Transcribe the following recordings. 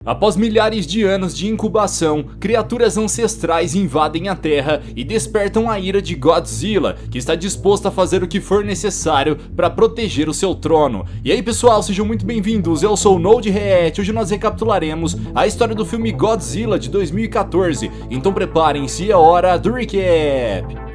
Após milhares de anos de incubação, criaturas ancestrais invadem a Terra e despertam a ira de Godzilla, que está disposto a fazer o que for necessário para proteger o seu trono. E aí pessoal, sejam muito bem-vindos, eu sou o Node React. Hoje nós recapitularemos a história do filme Godzilla de 2014, então preparem-se, é hora do recap!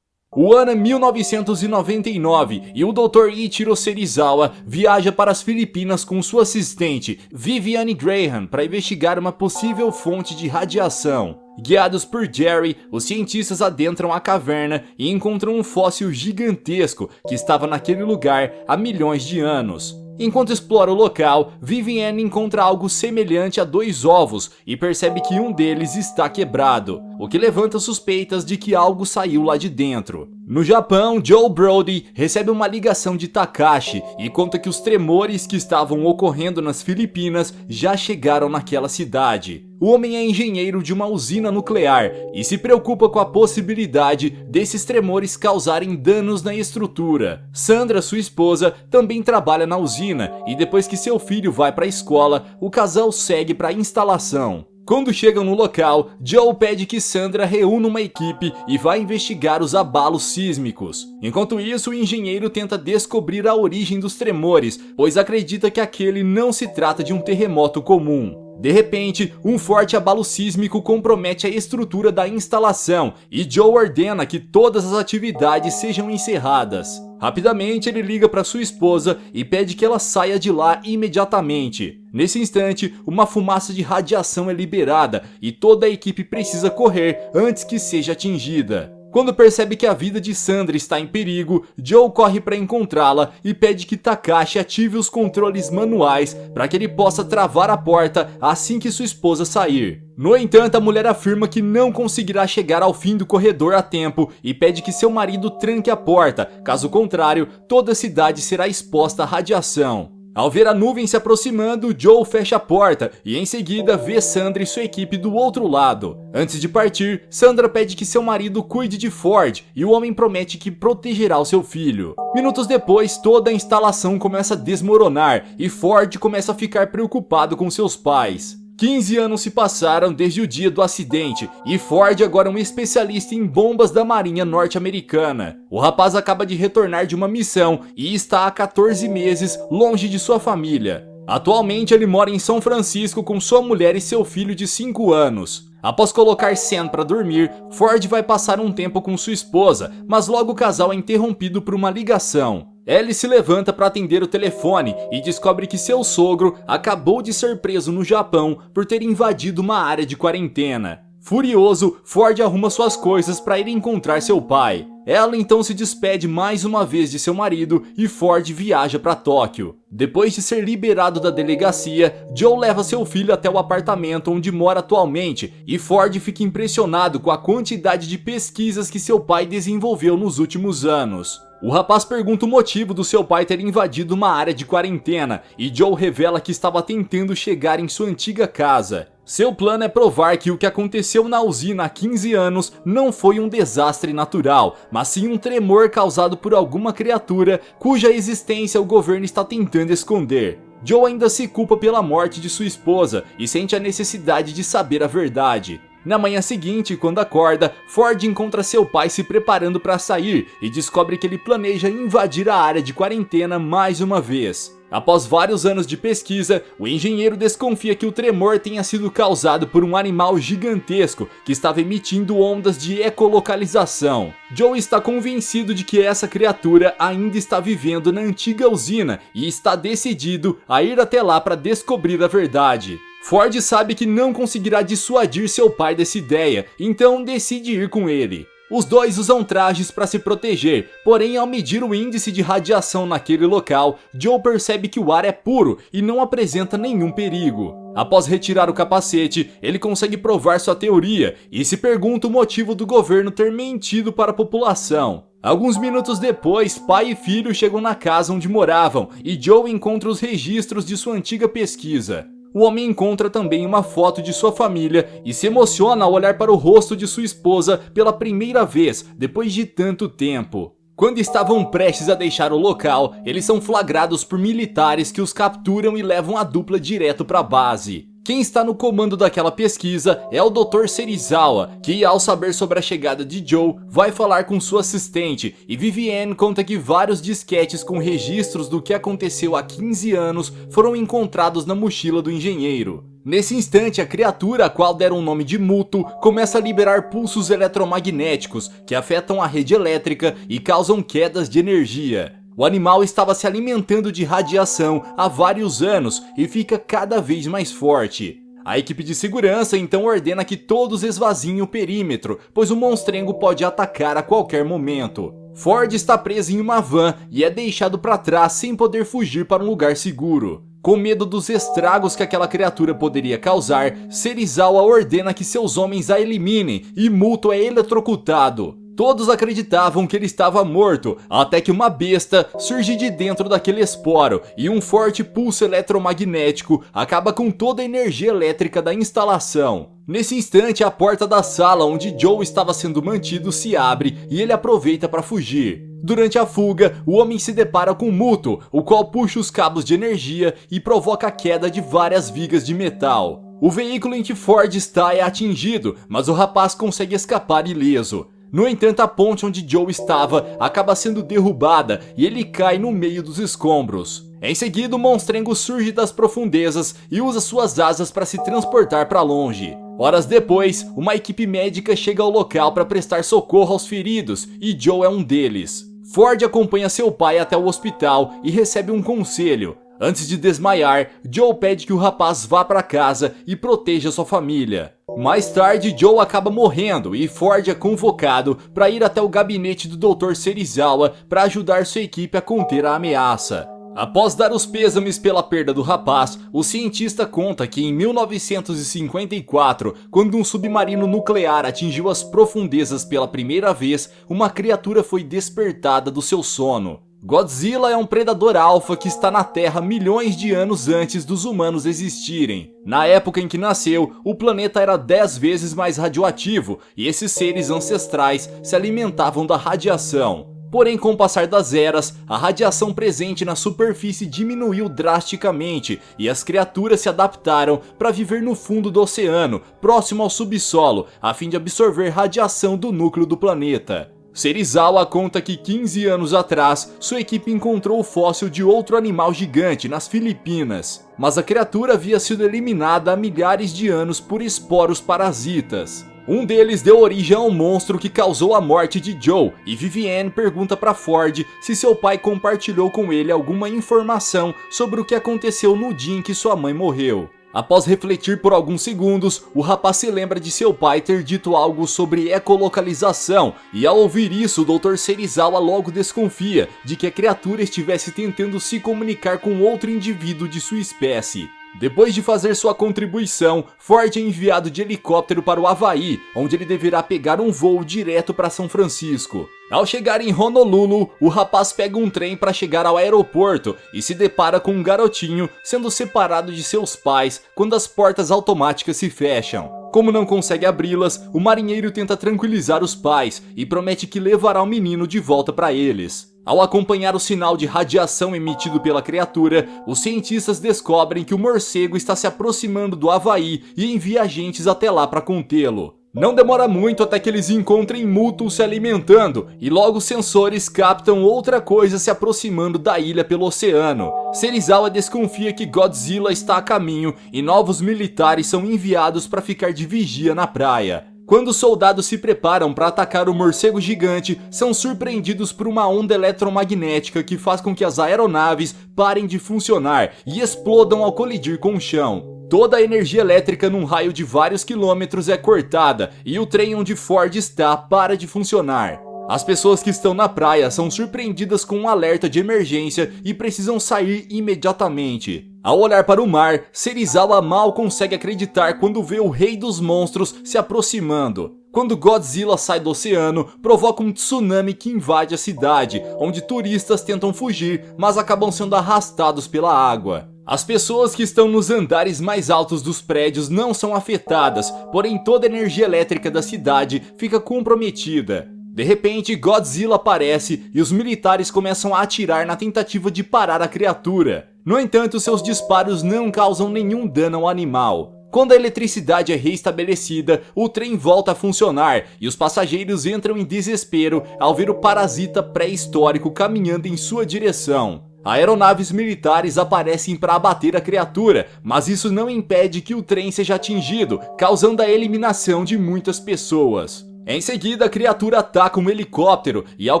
O ano é 1999 e o Dr. Ichiro Serizawa viaja para as Filipinas com sua assistente, Viviane Graham, para investigar uma possível fonte de radiação. Guiados por Jerry, os cientistas adentram a caverna e encontram um fóssil gigantesco que estava naquele lugar há milhões de anos. Enquanto explora o local, Viviane encontra algo semelhante a dois ovos e percebe que um deles está quebrado, o que levanta suspeitas de que algo saiu lá de dentro. No Japão, Joe Brody recebe uma ligação de Takashi e conta que os tremores que estavam ocorrendo nas Filipinas já chegaram naquela cidade. O homem é engenheiro de uma usina nuclear e se preocupa com a possibilidade desses tremores causarem danos na estrutura. Sandra, sua esposa, também trabalha na usina e depois que seu filho vai para a escola, o casal segue para a instalação. Quando chegam no local, Joe pede que Sandra reúna uma equipe e vá investigar os abalos sísmicos. Enquanto isso, o engenheiro tenta descobrir a origem dos tremores, pois acredita que aquele não se trata de um terremoto comum. De repente, um forte abalo sísmico compromete a estrutura da instalação e Joe ordena que todas as atividades sejam encerradas. Rapidamente, ele liga para sua esposa e pede que ela saia de lá imediatamente. Nesse instante, uma fumaça de radiação é liberada e toda a equipe precisa correr antes que seja atingida. Quando percebe que a vida de Sandra está em perigo, Joe corre para encontrá-la e pede que Takashi ative os controles manuais para que ele possa travar a porta assim que sua esposa sair. No entanto, a mulher afirma que não conseguirá chegar ao fim do corredor a tempo e pede que seu marido tranque a porta, caso contrário, toda a cidade será exposta à radiação. Ao ver a nuvem se aproximando, Joe fecha a porta e em seguida vê Sandra e sua equipe do outro lado. Antes de partir, Sandra pede que seu marido cuide de Ford e o homem promete que protegerá o seu filho. Minutos depois, toda a instalação começa a desmoronar e Ford começa a ficar preocupado com seus pais. 15 anos se passaram desde o dia do acidente e Ford agora é um especialista em bombas da Marinha norte-americana. O rapaz acaba de retornar de uma missão e está há 14 meses longe de sua família. Atualmente ele mora em São Francisco com sua mulher e seu filho de 5 anos. Após colocar Sam para dormir, Ford vai passar um tempo com sua esposa, mas logo o casal é interrompido por uma ligação. Ellie se levanta para atender o telefone e descobre que seu sogro acabou de ser preso no Japão por ter invadido uma área de quarentena. Furioso, Ford arruma suas coisas para ir encontrar seu pai. Ela então se despede mais uma vez de seu marido e Ford viaja para Tóquio. Depois de ser liberado da delegacia, Joe leva seu filho até o apartamento onde mora atualmente e Ford fica impressionado com a quantidade de pesquisas que seu pai desenvolveu nos últimos anos. O rapaz pergunta o motivo do seu pai ter invadido uma área de quarentena e Joe revela que estava tentando chegar em sua antiga casa. Seu plano é provar que o que aconteceu na usina há 15 anos não foi um desastre natural, mas sim um tremor causado por alguma criatura cuja existência o governo está tentando esconder. Joe ainda se culpa pela morte de sua esposa e sente a necessidade de saber a verdade. Na manhã seguinte, quando acorda, Ford encontra seu pai se preparando para sair e descobre que ele planeja invadir a área de quarentena mais uma vez. Após vários anos de pesquisa, o engenheiro desconfia que o tremor tenha sido causado por um animal gigantesco que estava emitindo ondas de ecolocalização. Joe está convencido de que essa criatura ainda está vivendo na antiga usina e está decidido a ir até lá para descobrir a verdade. Ford sabe que não conseguirá dissuadir seu pai dessa ideia, então decide ir com ele. Os dois usam trajes para se proteger, porém ao medir o índice de radiação naquele local, Joe percebe que o ar é puro e não apresenta nenhum perigo. Após retirar o capacete, ele consegue provar sua teoria e se pergunta o motivo do governo ter mentido para a população. Alguns minutos depois, pai e filho chegam na casa onde moravam e Joe encontra os registros de sua antiga pesquisa. O homem encontra também uma foto de sua família e se emociona ao olhar para o rosto de sua esposa pela primeira vez, depois de tanto tempo. Quando estavam prestes a deixar o local, eles são flagrados por militares que os capturam e levam a dupla direto para a base. Quem está no comando daquela pesquisa é o Dr. Serizawa, que ao saber sobre a chegada de Joe, vai falar com sua assistente, e Vivienne conta que vários disquetes com registros do que aconteceu há 15 anos foram encontrados na mochila do engenheiro. Nesse instante, a criatura, a qual deram o nome de Muto, começa a liberar pulsos eletromagnéticos que afetam a rede elétrica e causam quedas de energia. O animal estava se alimentando de radiação há vários anos e fica cada vez mais forte. A equipe de segurança então ordena que todos esvaziem o perímetro, pois o monstrengo pode atacar a qualquer momento. Ford está preso em uma van e é deixado para trás sem poder fugir para um lugar seguro. Com medo dos estragos que aquela criatura poderia causar, Serizawa ordena que seus homens a eliminem e Muto é eletrocutado. Todos acreditavam que ele estava morto, até que uma besta surge de dentro daquele esporo e um forte pulso eletromagnético acaba com toda a energia elétrica da instalação. Nesse instante, a porta da sala onde Joe estava sendo mantido se abre e ele aproveita para fugir. Durante a fuga, o homem se depara com Muto, o qual puxa os cabos de energia e provoca a queda de várias vigas de metal. O veículo em que Ford está é atingido, mas o rapaz consegue escapar ileso. No entanto, a ponte onde Joe estava acaba sendo derrubada e ele cai no meio dos escombros. Em seguida, o monstrengo surge das profundezas e usa suas asas para se transportar para longe. Horas depois, uma equipe médica chega ao local para prestar socorro aos feridos e Joe é um deles. Ford acompanha seu pai até o hospital e recebe um conselho. Antes de desmaiar, Joe pede que o rapaz vá para casa e proteja sua família. Mais tarde, Joe acaba morrendo e Ford é convocado para ir até o gabinete do Dr. Serizawa para ajudar sua equipe a conter a ameaça. Após dar os pêsames pela perda do rapaz, o cientista conta que em 1954, quando um submarino nuclear atingiu as profundezas pela primeira vez, uma criatura foi despertada do seu sono. Godzilla é um predador alfa que está na Terra milhões de anos antes dos humanos existirem. Na época em que nasceu, o planeta era 10 vezes mais radioativo e esses seres ancestrais se alimentavam da radiação. Porém, com o passar das eras, a radiação presente na superfície diminuiu drasticamente e as criaturas se adaptaram para viver no fundo do oceano, próximo ao subsolo, a fim de absorver radiação do núcleo do planeta. Serizawa conta que 15 anos atrás, sua equipe encontrou o fóssil de outro animal gigante nas Filipinas, mas a criatura havia sido eliminada há milhares de anos por esporos parasitas. Um deles deu origem ao monstro que causou a morte de Joe, e Vivienne pergunta para Ford se seu pai compartilhou com ele alguma informação sobre o que aconteceu no dia em que sua mãe morreu. Após refletir por alguns segundos, o rapaz se lembra de seu pai ter dito algo sobre ecolocalização, e ao ouvir isso, o Dr. Serizawa logo desconfia de que a criatura estivesse tentando se comunicar com outro indivíduo de sua espécie. Depois de fazer sua contribuição, Ford é enviado de helicóptero para o Havaí, onde ele deverá pegar um voo direto para São Francisco. Ao chegar em Honolulu, o rapaz pega um trem para chegar ao aeroporto e se depara com um garotinho sendo separado de seus pais quando as portas automáticas se fecham. Como não consegue abri-las, o marinheiro tenta tranquilizar os pais e promete que levará o menino de volta para eles. Ao acompanhar o sinal de radiação emitido pela criatura, os cientistas descobrem que o morcego está se aproximando do Havaí e envia agentes até lá para contê-lo. Não demora muito até que eles encontrem Muto se alimentando, e logo os sensores captam outra coisa se aproximando da ilha pelo oceano. Serizawa desconfia que Godzilla está a caminho e novos militares são enviados para ficar de vigia na praia. Quando os soldados se preparam para atacar o morcego gigante, são surpreendidos por uma onda eletromagnética que faz com que as aeronaves parem de funcionar e explodam ao colidir com o chão. Toda a energia elétrica num raio de vários quilômetros é cortada e o trem onde Ford está para de funcionar. As pessoas que estão na praia são surpreendidas com um alerta de emergência e precisam sair imediatamente. Ao olhar para o mar, Serizawa mal consegue acreditar quando vê o rei dos monstros se aproximando. Quando Godzilla sai do oceano, provoca um tsunami que invade a cidade, onde turistas tentam fugir, mas acabam sendo arrastados pela água. As pessoas que estão nos andares mais altos dos prédios não são afetadas, porém toda a energia elétrica da cidade fica comprometida. De repente, Godzilla aparece e os militares começam a atirar na tentativa de parar a criatura. No entanto, seus disparos não causam nenhum dano ao animal. Quando a eletricidade é reestabelecida, o trem volta a funcionar e os passageiros entram em desespero ao ver o parasita pré-histórico caminhando em sua direção. Aeronaves militares aparecem para abater a criatura, mas isso não impede que o trem seja atingido, causando a eliminação de muitas pessoas. Em seguida, a criatura ataca um helicóptero e, ao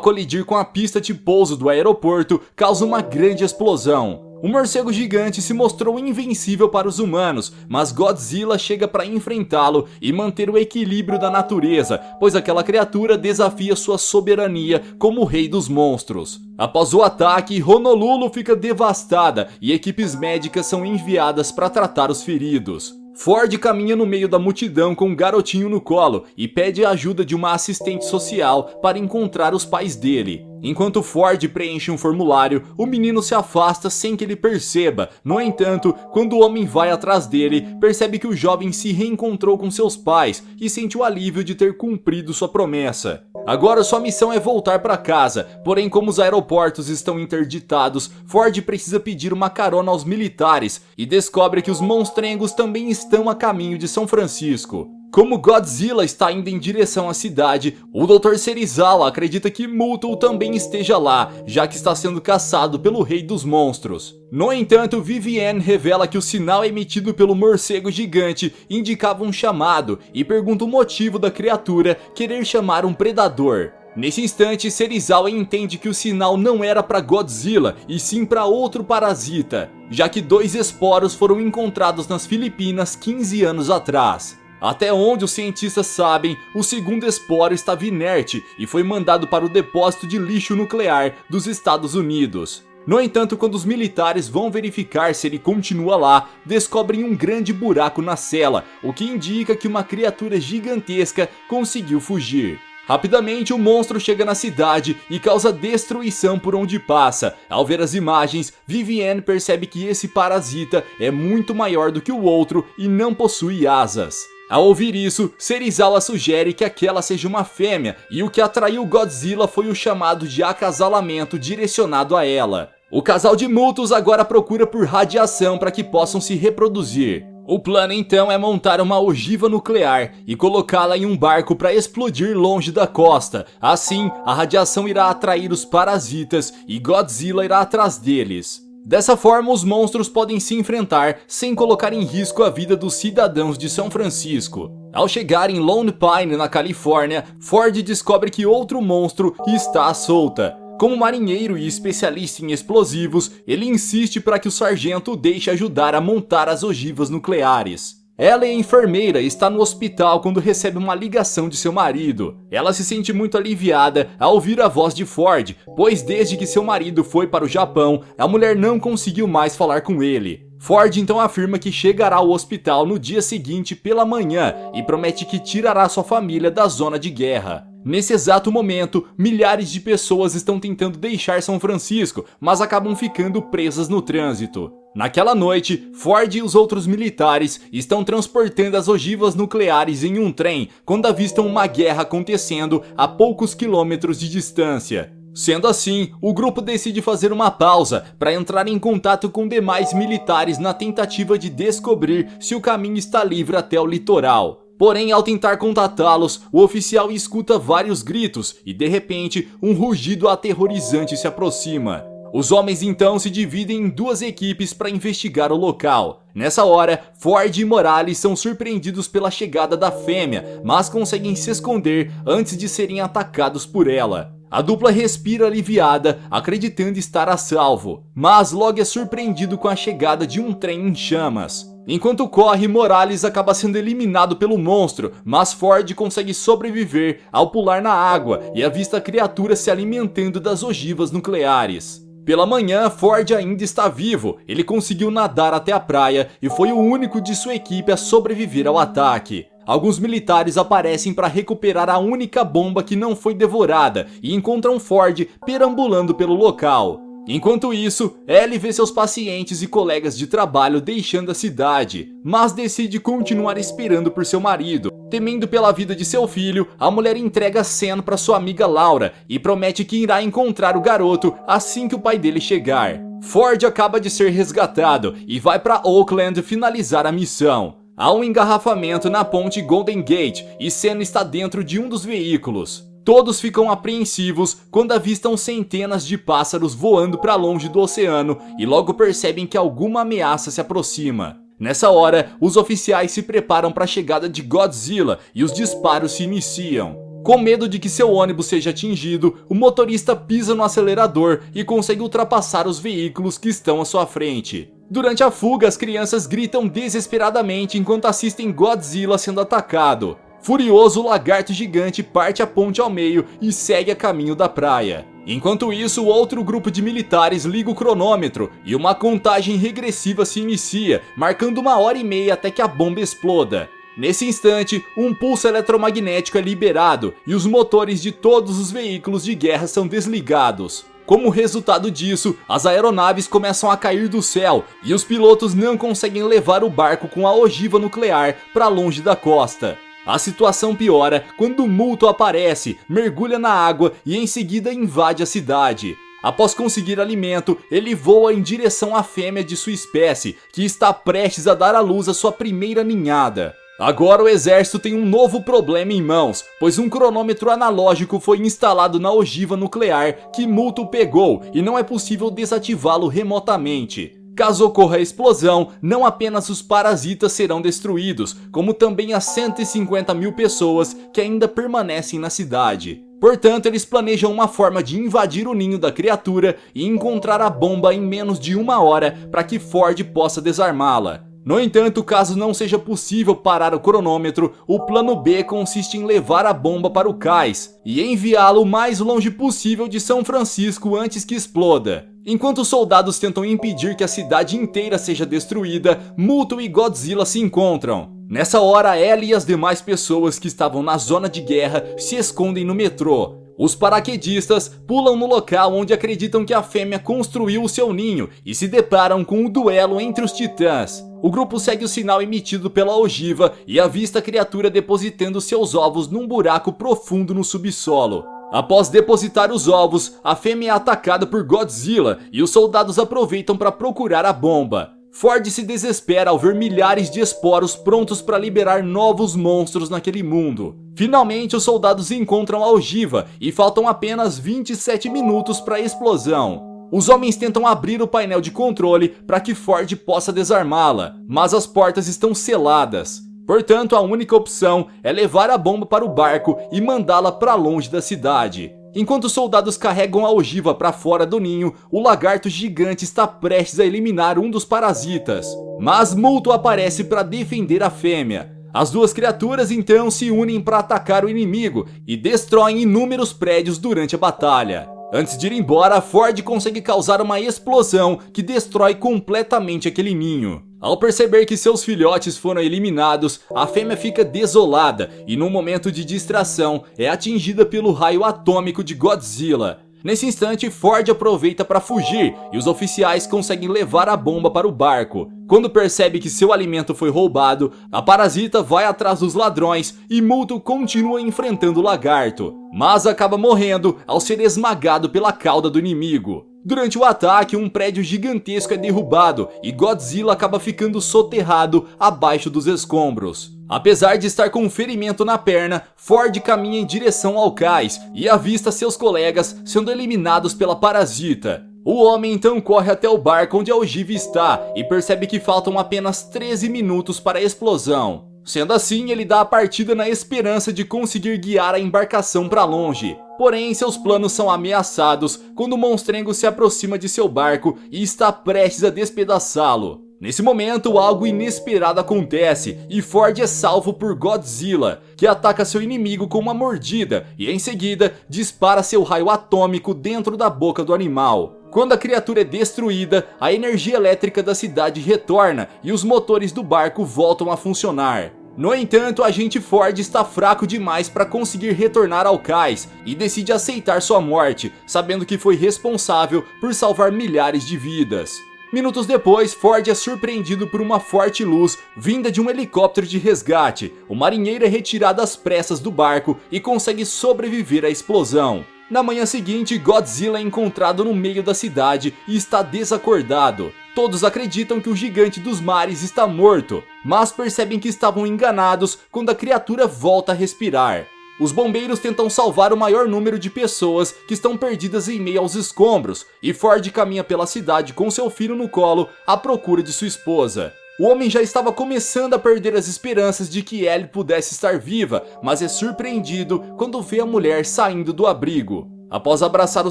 colidir com a pista de pouso do aeroporto, causa uma grande explosão. O morcego gigante se mostrou invencível para os humanos, mas Godzilla chega para enfrentá-lo e manter o equilíbrio da natureza, pois aquela criatura desafia sua soberania como rei dos monstros. Após o ataque, Honolulu fica devastada e equipes médicas são enviadas para tratar os feridos. Ford caminha no meio da multidão com um garotinho no colo e pede a ajuda de uma assistente social para encontrar os pais dele. Enquanto Ford preenche um formulário, o menino se afasta sem que ele perceba. No entanto, quando o homem vai atrás dele, percebe que o jovem se reencontrou com seus pais e sente o alívio de ter cumprido sua promessa. Agora sua missão é voltar para casa, porém como os aeroportos estão interditados, Ford precisa pedir uma carona aos militares e descobre que os monstrengos também estão a caminho de São Francisco. Como Godzilla está indo em direção à cidade, o Dr. Serizawa acredita que Multo também esteja lá, já que está sendo caçado pelo Rei dos Monstros. No entanto, Vivienne revela que o sinal emitido pelo morcego gigante indicava um chamado e pergunta o motivo da criatura querer chamar um predador. Nesse instante, Serizawa entende que o sinal não era para Godzilla, e sim para outro parasita, já que 2 esporos foram encontrados nas Filipinas 15 anos atrás. Até onde os cientistas sabem, o segundo esporo estava inerte e foi mandado para o depósito de lixo nuclear dos Estados Unidos. No entanto, quando os militares vão verificar se ele continua lá, descobrem um grande buraco na cela, o que indica que uma criatura gigantesca conseguiu fugir. Rapidamente, o monstro chega na cidade e causa destruição por onde passa. Ao ver as imagens, Vivienne percebe que esse parasita é muito maior do que o outro e não possui asas. Ao ouvir isso, Serizawa sugere que aquela seja uma fêmea, e o que atraiu Godzilla foi o chamado de acasalamento direcionado a ela. O casal de Multos agora procura por radiação para que possam se reproduzir. O plano então é montar uma ogiva nuclear e colocá-la em um barco para explodir longe da costa. Assim, a radiação irá atrair os parasitas e Godzilla irá atrás deles. Dessa forma, os monstros podem se enfrentar sem colocar em risco a vida dos cidadãos de São Francisco. Ao chegar em Lone Pine, na Califórnia, Ford descobre que outro monstro está à solta. Como marinheiro e especialista em explosivos, ele insiste para que o sargento o deixe ajudar a montar as ogivas nucleares. Ela é enfermeira e está no hospital quando recebe uma ligação de seu marido. Ela se sente muito aliviada ao ouvir a voz de Ford, pois desde que seu marido foi para o Japão, a mulher não conseguiu mais falar com ele. Ford então afirma que chegará ao hospital no dia seguinte pela manhã e promete que tirará sua família da zona de guerra. Nesse exato momento, milhares de pessoas estão tentando deixar São Francisco, mas acabam ficando presas no trânsito. Naquela noite, Ford e os outros militares estão transportando as ogivas nucleares em um trem quando avistam uma guerra acontecendo a poucos quilômetros de distância. Sendo assim, o grupo decide fazer uma pausa para entrar em contato com demais militares na tentativa de descobrir se o caminho está livre até o litoral. Porém, ao tentar contatá-los, o oficial escuta vários gritos e, de repente, um rugido aterrorizante se aproxima. Os homens então se dividem em 2 equipes para investigar o local. Nessa hora, Ford e Morales são surpreendidos pela chegada da fêmea, mas conseguem se esconder antes de serem atacados por ela. A dupla respira aliviada, acreditando estar a salvo, mas logo é surpreendido com a chegada de um trem em chamas. Enquanto corre, Morales acaba sendo eliminado pelo monstro, mas Ford consegue sobreviver ao pular na água e avista a criatura se alimentando das ogivas nucleares. Pela manhã, Ford ainda está vivo, ele conseguiu nadar até a praia e foi o único de sua equipe a sobreviver ao ataque. Alguns militares aparecem para recuperar a única bomba que não foi devorada e encontram Ford perambulando pelo local. Enquanto isso, Ellie vê seus pacientes e colegas de trabalho deixando a cidade, mas decide continuar esperando por seu marido. Temendo pela vida de seu filho, a mulher entrega Sam para sua amiga Laura e promete que irá encontrar o garoto assim que o pai dele chegar. Ford acaba de ser resgatado e vai para Oakland finalizar a missão. Há um engarrafamento na ponte Golden Gate e Senna está dentro de um dos veículos. Todos ficam apreensivos quando avistam centenas de pássaros voando para longe do oceano e logo percebem que alguma ameaça se aproxima. Nessa hora, os oficiais se preparam para a chegada de Godzilla e os disparos se iniciam. Com medo de que seu ônibus seja atingido, o motorista pisa no acelerador e consegue ultrapassar os veículos que estão à sua frente. Durante a fuga, as crianças gritam desesperadamente enquanto assistem Godzilla sendo atacado. Furioso, o lagarto gigante parte a ponte ao meio e segue a caminho da praia. Enquanto isso, outro grupo de militares liga o cronômetro e uma contagem regressiva se inicia, marcando 1h30 até que a bomba exploda. Nesse instante, um pulso eletromagnético é liberado e os motores de todos os veículos de guerra são desligados. Como resultado disso, as aeronaves começam a cair do céu e os pilotos não conseguem levar o barco com a ogiva nuclear para longe da costa. A situação piora quando Multo aparece, mergulha na água e em seguida invade a cidade. Após conseguir alimento, ele voa em direção à fêmea de sua espécie, que está prestes a dar à luz a sua primeira ninhada. Agora o exército tem um novo problema em mãos, pois um cronômetro analógico foi instalado na ogiva nuclear que Multo pegou e não é possível desativá-lo remotamente. Caso ocorra a explosão, não apenas os parasitas serão destruídos, como também as 150 mil pessoas que ainda permanecem na cidade. Portanto, eles planejam uma forma de invadir o ninho da criatura e encontrar a bomba em menos de 1 hora para que Ford possa desarmá-la. No entanto, caso não seja possível parar o cronômetro, o plano B consiste em levar a bomba para o cais e enviá-lo o mais longe possível de São Francisco antes que exploda. Enquanto os soldados tentam impedir que a cidade inteira seja destruída, Multo e Godzilla se encontram. Nessa hora, Ellie e as demais pessoas que estavam na zona de guerra se escondem no metrô. Os paraquedistas pulam no local onde acreditam que a fêmea construiu o seu ninho e se deparam com um duelo entre os titãs. O grupo segue o sinal emitido pela ogiva e avista a criatura depositando seus ovos num buraco profundo no subsolo. Após depositar os ovos, a fêmea é atacada por Godzilla e os soldados aproveitam para procurar a bomba. Ford se desespera ao ver milhares de esporos prontos para liberar novos monstros naquele mundo. Finalmente, os soldados encontram a ogiva e faltam apenas 27 minutos para a explosão. Os homens tentam abrir o painel de controle para que Ford possa desarmá-la, mas as portas estão seladas. Portanto, a única opção é levar a bomba para o barco e mandá-la para longe da cidade. Enquanto os soldados carregam a ogiva para fora do ninho, o lagarto gigante está prestes a eliminar um dos parasitas. Mas Multo aparece para defender a fêmea. As duas criaturas então se unem para atacar o inimigo e destroem inúmeros prédios durante a batalha. Antes de ir embora, Ford consegue causar uma explosão que destrói completamente aquele ninho. Ao perceber que seus filhotes foram eliminados, a fêmea fica desolada e num momento de distração é atingida pelo raio atômico de Godzilla. Nesse instante, Ford aproveita para fugir e os oficiais conseguem levar a bomba para o barco. Quando percebe que seu alimento foi roubado, a parasita vai atrás dos ladrões e Multo continua enfrentando o lagarto, mas acaba morrendo ao ser esmagado pela cauda do inimigo. Durante o ataque, um prédio gigantesco é derrubado e Godzilla acaba ficando soterrado abaixo dos escombros. Apesar de estar com um ferimento na perna, Ford caminha em direção ao cais e avista seus colegas sendo eliminados pela parasita. O homem então corre até o barco onde a ogiva está e percebe que faltam apenas 13 minutos para a explosão. Sendo assim, ele dá a partida na esperança de conseguir guiar a embarcação para longe. Porém, seus planos são ameaçados quando o monstrengo se aproxima de seu barco e está prestes a despedaçá-lo. Nesse momento, algo inesperado acontece e Ford é salvo por Godzilla, que ataca seu inimigo com uma mordida e em seguida dispara seu raio atômico dentro da boca do animal. Quando a criatura é destruída, a energia elétrica da cidade retorna e os motores do barco voltam a funcionar. No entanto, o agente Ford está fraco demais para conseguir retornar ao cais e decide aceitar sua morte, sabendo que foi responsável por salvar milhares de vidas. Minutos depois, Ford é surpreendido por uma forte luz vinda de um helicóptero de resgate. O marinheiro é retirado às pressas do barco e consegue sobreviver à explosão. Na manhã seguinte, Godzilla é encontrado no meio da cidade e está desacordado. Todos acreditam que o gigante dos mares está morto, mas percebem que estavam enganados quando a criatura volta a respirar. Os bombeiros tentam salvar o maior número de pessoas que estão perdidas em meio aos escombros, e Ford caminha pela cidade com seu filho no colo à procura de sua esposa. O homem já estava começando a perder as esperanças de que Ellie pudesse estar viva, mas é surpreendido quando vê a mulher saindo do abrigo. Após abraçar o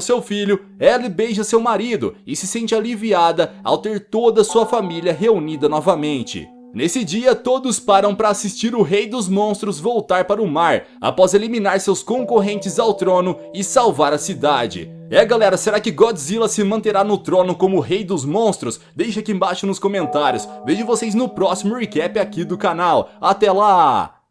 seu filho, Ellie beija seu marido e se sente aliviada ao ter toda sua família reunida novamente. Nesse dia, todos param para assistir o Rei dos Monstros voltar para o mar, após eliminar seus concorrentes ao trono e salvar a cidade. Galera, será que Godzilla se manterá no trono como Rei dos Monstros? Deixa aqui embaixo nos comentários. Vejo vocês no próximo recap aqui do canal. Até lá!